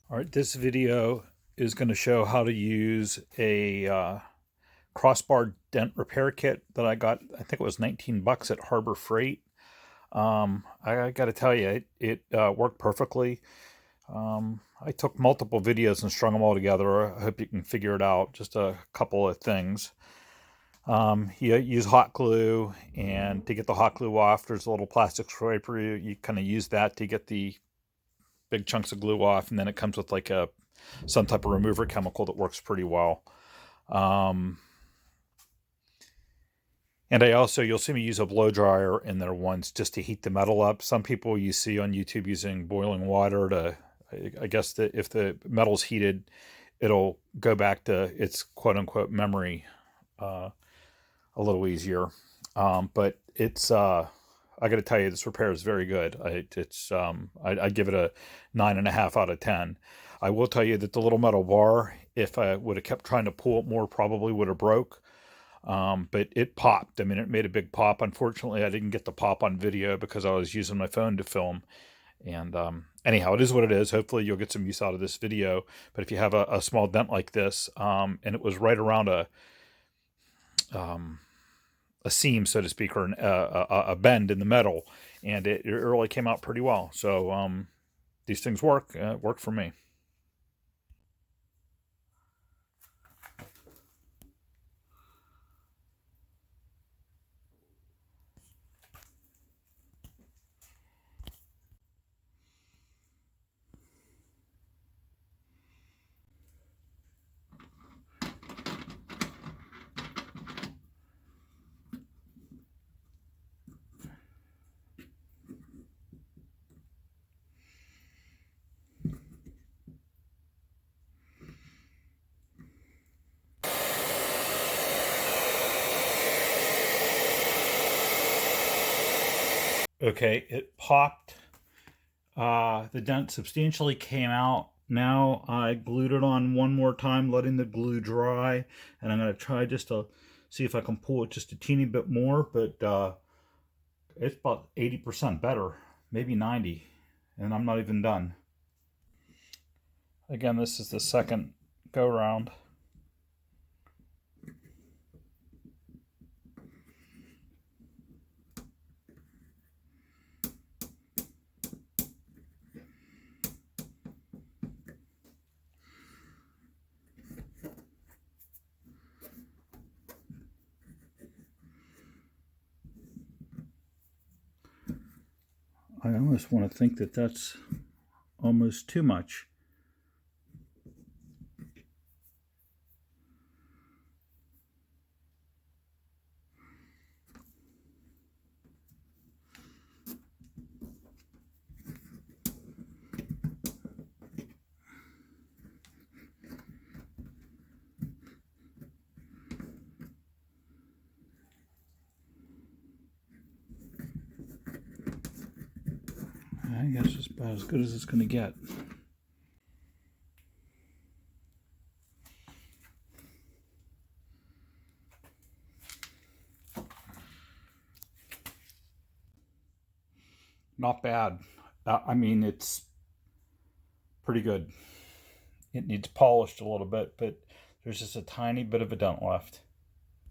All right, this video is going to show how to use a crossbar dent repair kit that I got. I think it was 19 bucks at Harbor Freight. I got to tell you, it worked perfectly. I took multiple videos and strung them all together. I hope you can figure it out. Just a couple of things. You use hot glue, and to get the hot glue off, there's a little plastic scraper. You kind of use that to get the big chunks of glue off, and then it comes with like some type of remover chemical that works pretty well. And I also, you'll see me use a blow dryer in there once just to heat the metal up. Some people you see on YouTube using boiling water to, I guess that if the metal's heated, it'll go back to its quote unquote memory a little easier. But it's, I got to tell you, this repair is very good. I'd give it a 9.5 out of 10. I will tell you that the little metal bar, if I would have kept trying to pull it more, probably would have broke. But it popped. I mean, it made a big pop. Unfortunately, I didn't get the pop on video because I was using my phone to film. And anyhow, it is what it is. Hopefully you'll get some use out of this video. But if you have a small dent like this, and it was right around a seam, so to speak, or a bend in the metal, and it really came out pretty well. So these things work. Work for me. Okay, it popped. The dent substantially came out. Now I glued it on one more time, letting the glue dry, and I'm going to try just to see if I can pull it just a teeny bit more, but it's about 80% better, maybe 90, and I'm not even done. Again, this is the second go round. I almost want to think that that's almost too much. I guess it's about as good as it's going to get. Not bad. I mean, it's pretty good. It needs polished a little bit, but there's just a tiny bit of a dent left.